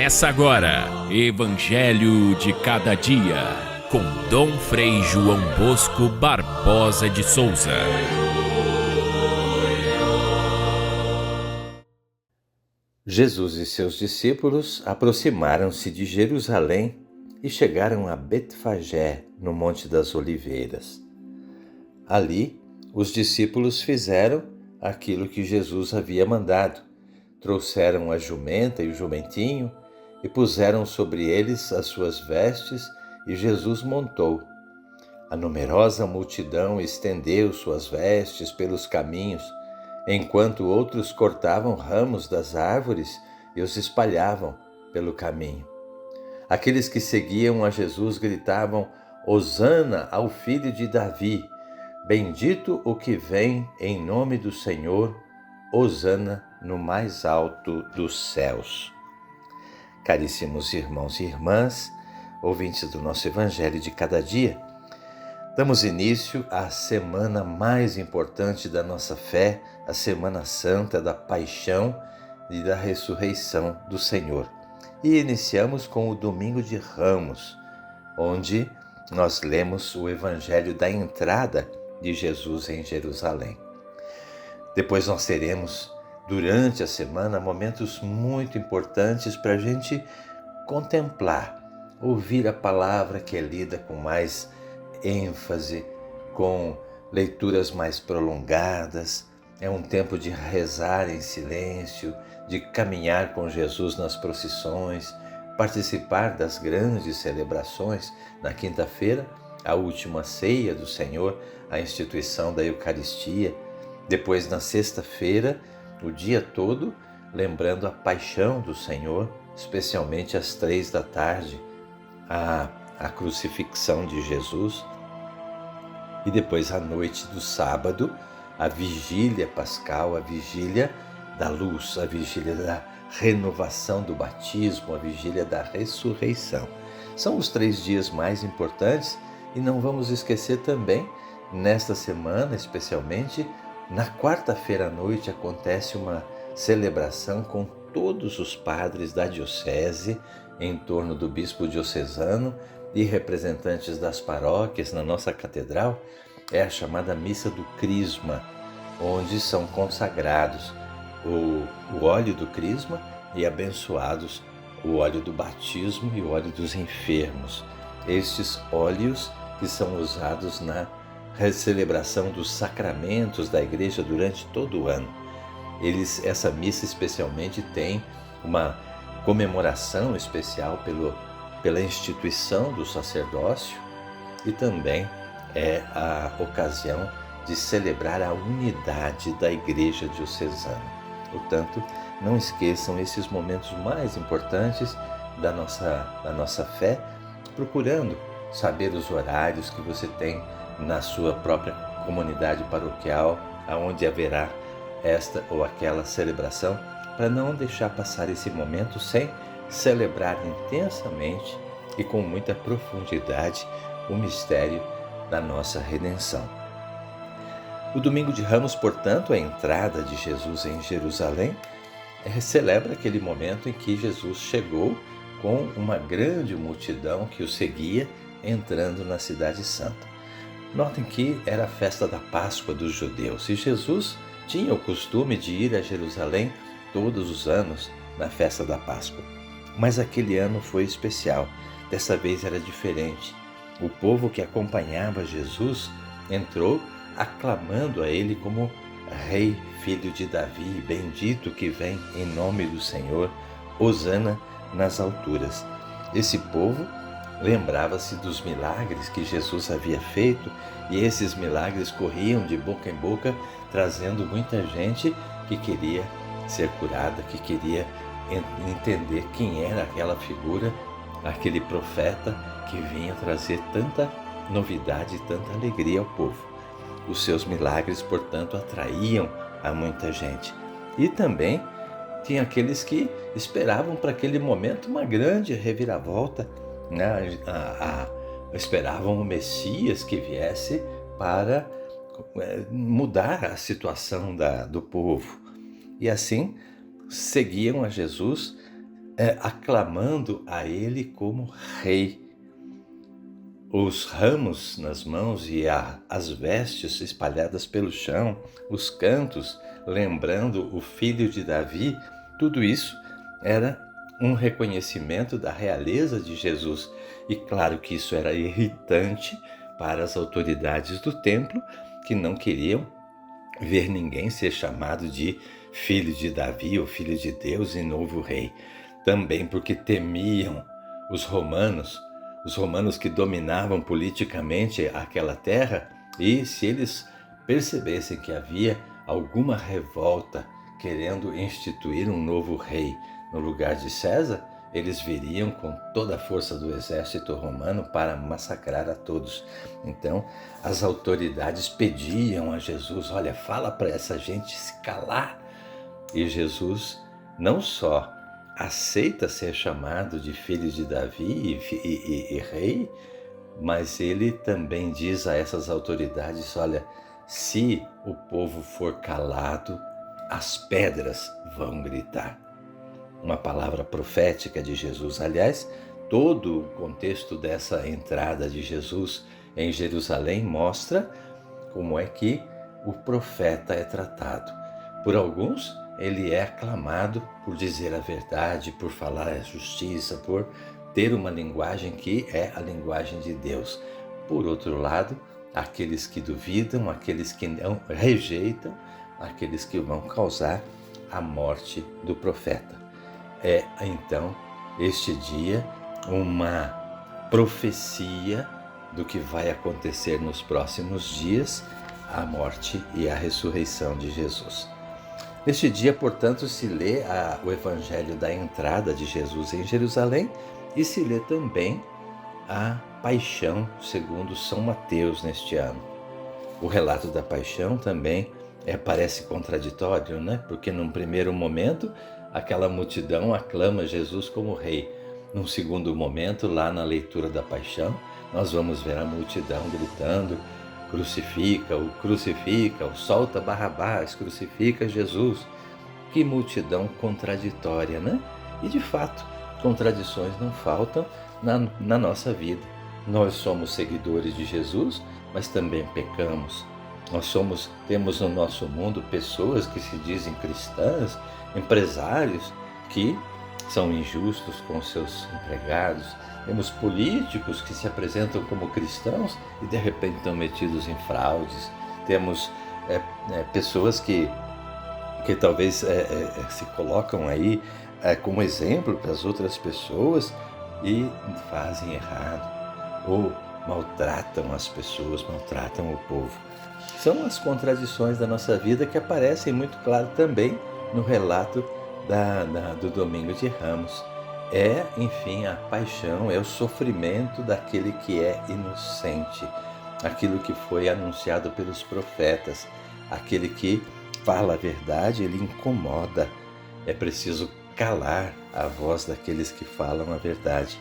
Começa agora, Evangelho de Cada Dia, com Dom Frei João Bosco Barbosa de Souza. Jesus e seus discípulos aproximaram-se de Jerusalém e chegaram a Betfagé, no Monte das Oliveiras. Ali, os discípulos fizeram aquilo que Jesus havia mandado. Trouxeram a jumenta e o jumentinho e puseram sobre eles as suas vestes, e Jesus montou. A numerosa multidão estendeu suas vestes pelos caminhos, enquanto outros cortavam ramos das árvores e os espalhavam pelo caminho. Aqueles que seguiam a Jesus gritavam: Hosana ao filho de Davi! Bendito o que vem em nome do Senhor! Hosana no mais alto dos céus. Caríssimos irmãos e irmãs, ouvintes do nosso Evangelho de Cada Dia, damos início à semana mais importante da nossa fé, a Semana Santa da Paixão e da Ressurreição do Senhor. E iniciamos com o Domingo de Ramos, onde nós lemos o Evangelho da entrada de Jesus em Jerusalém. Depois nós teremos, durante a semana, momentos muito importantes para a gente contemplar, ouvir a palavra que é lida com mais ênfase, com leituras mais prolongadas. É um tempo de rezar em silêncio, de caminhar com Jesus nas procissões, participar das grandes celebrações. Na quinta-feira, a última ceia do Senhor, a instituição da Eucaristia. Depois, na sexta-feira, o dia todo, lembrando a paixão do Senhor, especialmente às 15h, a crucifixão de Jesus. E depois, à noite do sábado, a vigília pascal, a vigília da luz, a vigília da renovação do batismo, a vigília da ressurreição. São os 3 dias mais importantes e não vamos esquecer também, nesta semana especialmente, na quarta-feira à noite acontece uma celebração com todos os padres da diocese em torno do bispo diocesano e representantes das paróquias na nossa catedral. É a chamada Missa do Crisma, onde são consagrados o óleo do Crisma e abençoados o óleo do batismo e o óleo dos enfermos. Estes óleos que são usados na celebração dos sacramentos da igreja durante todo o ano. Essa missa especialmente tem uma comemoração especial pela instituição do sacerdócio e também é a ocasião de celebrar a unidade da igreja diocesana. Portanto, não esqueçam esses momentos mais importantes da nossa fé, procurando saber os horários que você tem na sua própria comunidade paroquial, aonde haverá esta ou aquela celebração, para não deixar passar esse momento sem celebrar intensamente e com muita profundidade o mistério da nossa redenção. O Domingo de Ramos, portanto, a entrada de Jesus em Jerusalém, celebra aquele momento em que Jesus chegou com uma grande multidão que o seguia entrando na Cidade Santa. Notem que era a festa da Páscoa dos judeus e Jesus tinha o costume de ir a Jerusalém todos os anos na festa da Páscoa. Mas aquele ano foi especial, dessa vez era diferente. O povo que acompanhava Jesus entrou aclamando a ele como Rei, filho de Davi, bendito que vem em nome do Senhor, Hosana nas alturas. Esse povo lembrava-se dos milagres que Jesus havia feito e esses milagres corriam de boca em boca, trazendo muita gente que queria ser curada, que queria entender quem era aquela figura, aquele profeta que vinha trazer tanta novidade e tanta alegria ao povo. Os seus milagres, portanto, atraíam a muita gente. E também tinha aqueles que esperavam para aquele momento uma grande reviravolta, né? Esperavam o Messias que viesse para mudar a situação do povo. E assim seguiam a Jesus aclamando a ele como rei. Os ramos nas mãos e as vestes espalhadas pelo chão, os cantos lembrando o filho de Davi, tudo isso era um reconhecimento da realeza de Jesus. E claro que isso era irritante para as autoridades do templo, que não queriam ver ninguém ser chamado de filho de Davi ou filho de Deus e novo rei. Também porque temiam os romanos que dominavam politicamente aquela terra, e se eles percebessem que havia alguma revolta querendo instituir um novo rei no lugar de César, eles viriam com toda a força do exército romano para massacrar a todos. Então, as autoridades pediam a Jesus: olha, fala para essa gente se calar. E Jesus não só aceita ser chamado de filho de Davi e rei, mas ele também diz a essas autoridades: olha, se o povo for calado, as pedras vão gritar. Uma palavra profética de Jesus. Aliás, todo o contexto dessa entrada de Jesus em Jerusalém mostra como é que o profeta é tratado. Por alguns, ele é aclamado por dizer a verdade, por falar a justiça, por ter uma linguagem que é a linguagem de Deus. Por outro lado, aqueles que duvidam, aqueles que não rejeitam, aqueles que vão causar a morte do profeta. É então este dia uma profecia do que vai acontecer nos próximos dias, a morte e a ressurreição de Jesus. Neste dia, portanto, se lê o evangelho da entrada de Jesus em Jerusalém e se lê também a paixão segundo São Mateus neste ano. O relato da paixão também parece contraditório, né? Porque num primeiro momento aquela multidão aclama Jesus como rei. Num segundo momento, lá na leitura da paixão, nós vamos ver a multidão gritando: crucifica-o, solta Barrabás, crucifica Jesus. Que multidão contraditória, né? E de fato, contradições não faltam na nossa vida. Nós somos seguidores de Jesus, mas também pecamos. Temos no nosso mundo pessoas que se dizem cristãs, empresários que são injustos com seus empregados. Temos políticos que se apresentam como cristãos e de repente estão metidos em fraudes. Temos pessoas que talvez se colocam aí como exemplo para as outras pessoas e fazem errado, ou maltratam as pessoas, maltratam o povo. São as contradições da nossa vida que aparecem muito claro também no relato do Domingo de Ramos. Enfim, a paixão, é o sofrimento daquele que é inocente, aquilo que foi anunciado pelos profetas, aquele que fala a verdade, ele incomoda. É preciso calar a voz daqueles que falam a verdade.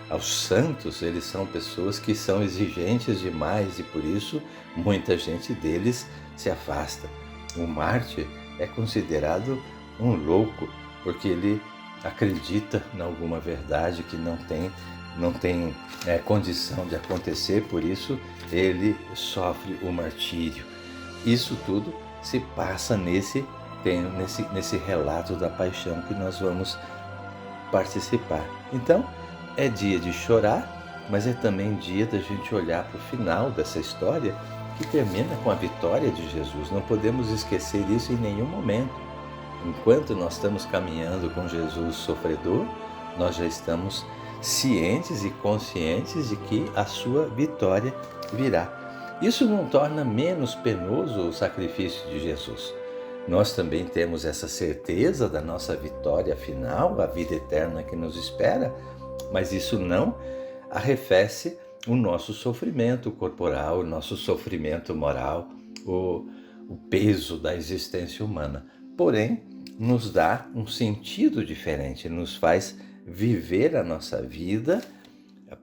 Aos santos, eles são pessoas que são exigentes demais e por isso muita gente deles se afasta. O mártir é considerado um louco porque ele acredita em alguma verdade que não tem condição de acontecer, por isso ele sofre o martírio. Isso tudo se passa nesse relato da paixão que nós vamos participar. Então, é dia de chorar, mas é também dia da gente olhar para o final dessa história que termina com a vitória de Jesus. Não podemos esquecer isso em nenhum momento. Enquanto nós estamos caminhando com Jesus sofredor, nós já estamos cientes e conscientes de que a sua vitória virá. Isso não torna menos penoso o sacrifício de Jesus. Nós também temos essa certeza da nossa vitória final, a vida eterna que nos espera, mas isso não arrefece o nosso sofrimento corporal, o nosso sofrimento moral, o peso da existência humana. Porém, nos dá um sentido diferente, nos faz viver a nossa vida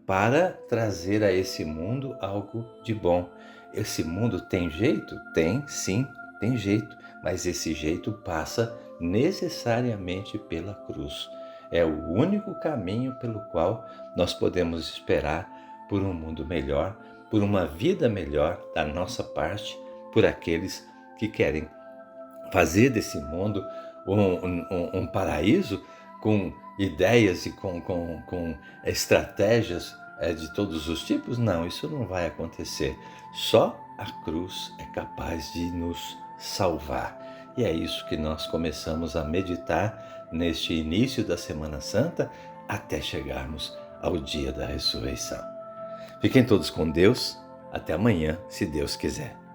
para trazer a esse mundo algo de bom. Esse mundo tem jeito? Tem, sim, tem jeito, mas esse jeito passa necessariamente pela cruz. É o único caminho pelo qual nós podemos esperar por um mundo melhor, por uma vida melhor da nossa parte, por aqueles que querem fazer desse mundo um paraíso com ideias e com estratégias de todos os tipos. Não, isso não vai acontecer. Só a cruz é capaz de nos salvar. E é isso que nós começamos a meditar neste início da Semana Santa até chegarmos ao dia da ressurreição. Fiquem todos com Deus. Até amanhã, se Deus quiser.